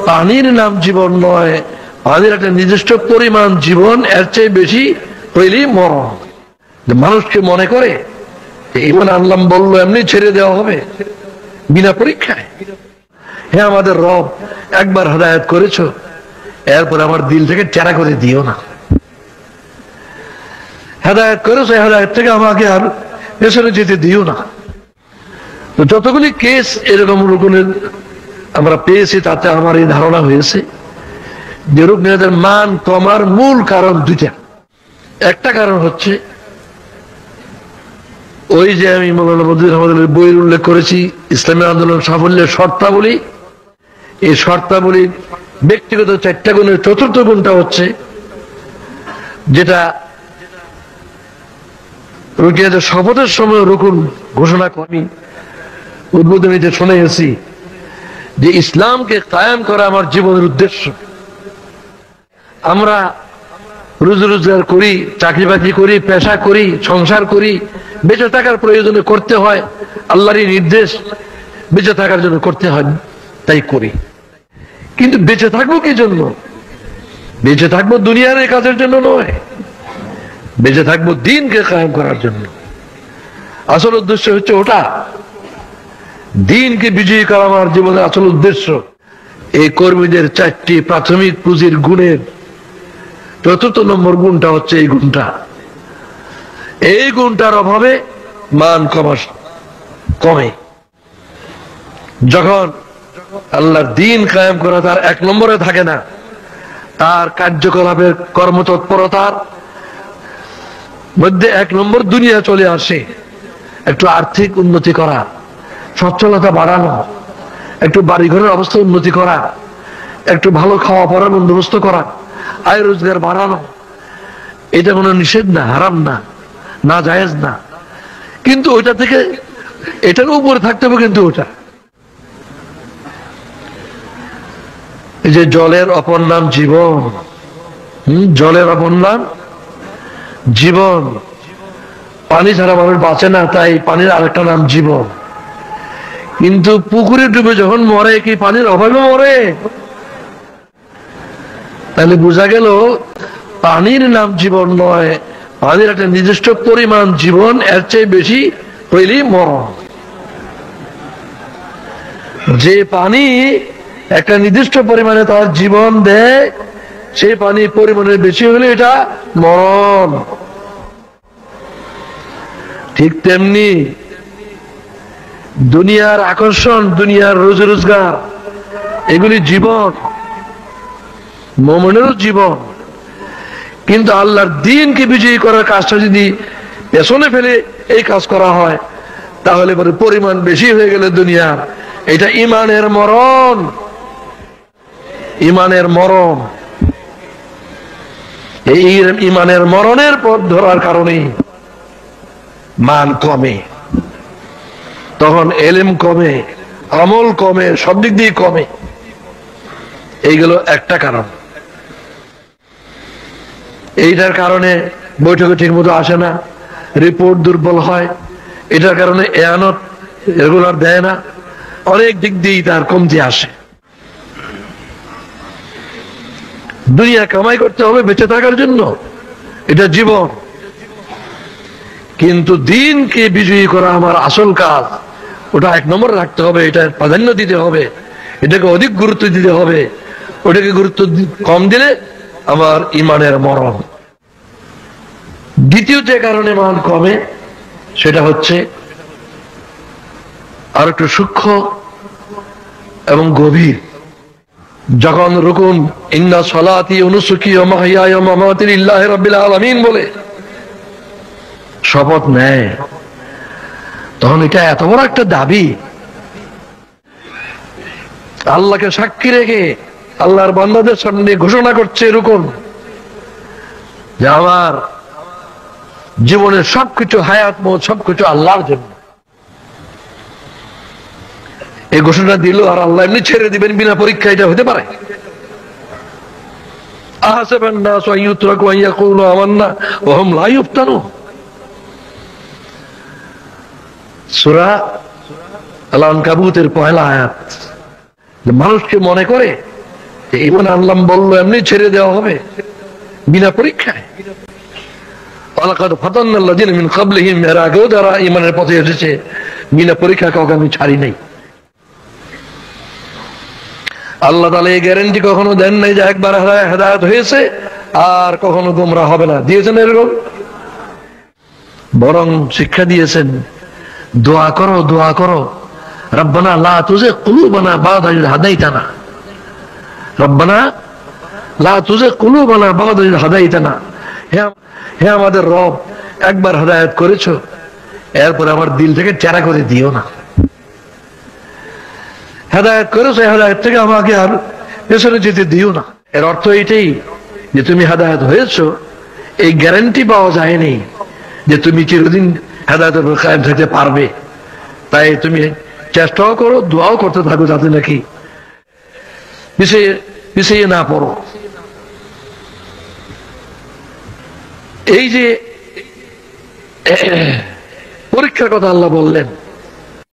পানির নাম জীবন নয়, পানির একটা নির্দিষ্ট পরিমাণ জীবন, এর চেয়ে বেশি হইলেই মরণ। মানুষকে মনে করে ইমান আনলাম বললো এমনি ছেড়ে দেওয়া হবে বিনা পরীক্ষায়। হে আমাদের রব, একবার হেদায়েত করেছো, এরপর আমার দিল থেকে টেরা করে দিও না। হেদায়েত করেছো, হেদায়েত থেকে আমাকে আর পেছনে যেতে দিও না। তো যতগুলি কেস এরকম রুকুনের আমরা পেয়েছি, তাতে আমার এই ধারণা হয়েছে যে রুকনিয়াতের মান কমার মূল কারণ দুইটা। একটা কারণ হচ্ছে ওই যে আমি মৌলানা বদরুদ্দীন আহমদের বইয়ের উল্লেখ করেছি, ইসলামী আন্দোলন সাফল্যের শর্তাবলী। এই শর্তাবলীর ব্যক্তিগত 4টা গুণের 4র্থ গুণটা হচ্ছে যেটা রুকিয়াতের শপথের সময় রুকুন ঘোষণা করি, উদ্বোধনীতে শুনে গেছি যে ইসলামকে কায়েম করা আমার জীবনের উদ্দেশ্য। আমরা রুজি রোজগার করি, চাকরি বাকরি করি, পেশা করি, সংসার করি, বেঁচে থাকার প্রয়োজনে করতে হয়, আল্লাহরই নির্দেশ বেঁচে থাকার জন্য করতে হয়, তাই করি। কিন্তু বেঁচে থাকবো কি জন্য? বেঁচে থাকবো দুনিয়ার এই কাজের জন্য নয়, বেঁচে থাকবো দ্বীনকে কায়েম করার জন্য। আসল উদ্দেশ্য হচ্ছে ওটা, দ্বীনকে বিজয়ী করা আমার জীবনের আসল উদ্দেশ্য। এই কর্মীদের 4টি প্রাথমিক পুঁজির গুণের 4র্থ নম্বর গুণটা হচ্ছে এই গুণটা। এই গুণটার অভাবে মান কমে। যখন আল্লাহর দ্বীন কায়েম করা তার 1 নম্বরে থাকে না, তার কার্যকলাপের কর্মতৎপরতার মধ্যে 1 নম্বর দুনিয়া চলে আসে। একটু আর্থিক উন্নতি করা, সচ্ছলতা বাড়ানো, একটু বাড়িঘরের অবস্থা উন্নতি করা, একটু ভালো খাওয়া পড়ার বন্দোবস্ত করা, আয় রোজগার বাড়ানো, এটা কোনো নিষেধ না, হারাম না, না জায়েজ না। কিন্তু ওইটা থেকে এটার উপরে থাকতে হবে। কিন্তু ওটা এই যে জলের অপর নাম জীবন, জলের অপর নাম জীবন। পানি ছাড়া মানুষ বাঁচে না, তাই পানির আরেকটা নাম জীবন। কিন্তু পুকুরে ডুবে যখন মরে, কি পানির অভাবে মরে? তাহলে বোঝা গেল পানির নাম জীবন নয়, পানির একটা নির্দিষ্ট পরিমাণ জীবন, এর চেয়ে বেশি হইলেই মরণ। যে পানি একটা নির্দিষ্ট পরিমাণে তার জীবন দেয়, সেই পানি পরিমাণের বেশি হলে এটা মরণ। ঠিক তেমনি দুনিয়ার আকর্ষণ, দুনিয়ার রোজি রোজগার, এগুলি জীবন, মুমিনেরও জীবন। কিন্তু আল্লাহর দ্বীনকে বিজয়ী করার কাজটা যদি পেছনে ফেলে এই কাজ করা হয়, তাহলে পরে পরিমাণ বেশি হয়ে গেলে দুনিয়ার, এটা ইমানের মরণ। ইমানের মরণ। এই ইমানের মরণের পথ ধরার কারণে মান কমে, তখন এলেম কমে, আমল কমে, সব দিক দিয়ে কমে। এইগুলো একটা কারণ। এইটার কারণে বৈঠকে ঠিক মতো আসে না, রিপোর্ট দুর্বল হয়, এটার কারণে এয়ানত রেগুলার দেয় না, অনেক দিক দিয়েই তার কমতি আসে। দুনিয়া কামাই করতে হবে বেঁচে থাকার জন্য, এটা জীবন। কিন্তু দ্বীনকে বিজয়ী করা আমার আসল কাজ, ওটা 1 নম্বরে রাখতে হবে, এটার প্রাধান্য দিতে হবে, এটাকে অধিক গুরুত্ব দিতে হবে। ওটাকে গুরুত্ব কম দিলে আমার ইমানের মরণ। দ্বিতীয় যে কারণে মান কমে, সেটা হচ্ছে আর একটু সূক্ষ্ম এবং গভীর। যখন রুকুন ইন্না সলাতি ওয়া নুসুকি ওয়া মাহইয়ায়া ওয়া মামাতি লিল্লাহি রাব্বিল আলামিন বলে শপথ নেয়, তখন এটা এত বড় একটা দাবি, আল্লাহকে সাক্ষী রেখে আল্লাহর বান্দাদের সামনে ঘোষণা করছে রুকুন যে আমার জীবনের সবকিছু, হায়াত মত সবকিছু আল্লাহর জন্য। এই ঘোষণা দিল আর আল্লাহ এমনি ছেড়ে দিবেন বিনা পরীক্ষা? এটা হতে পারে? আহাসিবান নাসু আন ইউতরাকু আন ইয়াকুলু আমান্না ওয়া হুম লা ইফতানুন। সূরা আল-আনকাবুতের 1লা আয়াত। মানুষকে মনে করে যে ইমান আনলাম বললো এমনি ছেড়ে দেওয়া হবে বিনা পরীক্ষায়। ওয়ালাকাদ ফাতান্নাল্লাযীনা মিন ক্বাবলিহিম, এর আগেও যারা ইমানের পথে এসেছে বিনা পরীক্ষা কাউকে আমি ছাড়ি নাই। আল্লাহ তাআলা এই গ্যারান্টি কখনো দেন নাই যে একবার হেদায়েত হয়েছে আর কখনো গোমরাহ হবে না, দিয়েছেন এরকম? বরং শিক্ষা দিয়েছেন দোয়া করো, দোয়া করো, রব্বানা লা তুযিগ কুলুবানা বা'দা ইয হাদাইতানা, রব্বানা লা তুযিগ কুলুবানা বা'দা ইয হাদাইতানা। হে আমাদের রব, একবার হেদায়েত করেছো, এরপর আমার দিল থেকে টেরা করে দিও না। হেদায়েত করেছো, হেদায়েত থেকে আমাকে আর পেছনে যেতে দিও না। এর অর্থ এটাই যে তুমি হেদায়েত হয়েছো, এই গ্যারান্টি পাওয়া যায়নি যে তুমি চিরদিন হেদায়েতের উপর কায়েম থাকতে পারবে। তাই তুমি চেষ্টাও করো, দোয়াও করতে থাকো যাতে নাকি পিছিয়ে না পড়ো। এই যে পরীক্ষার কথা আল্লাহ বললেন,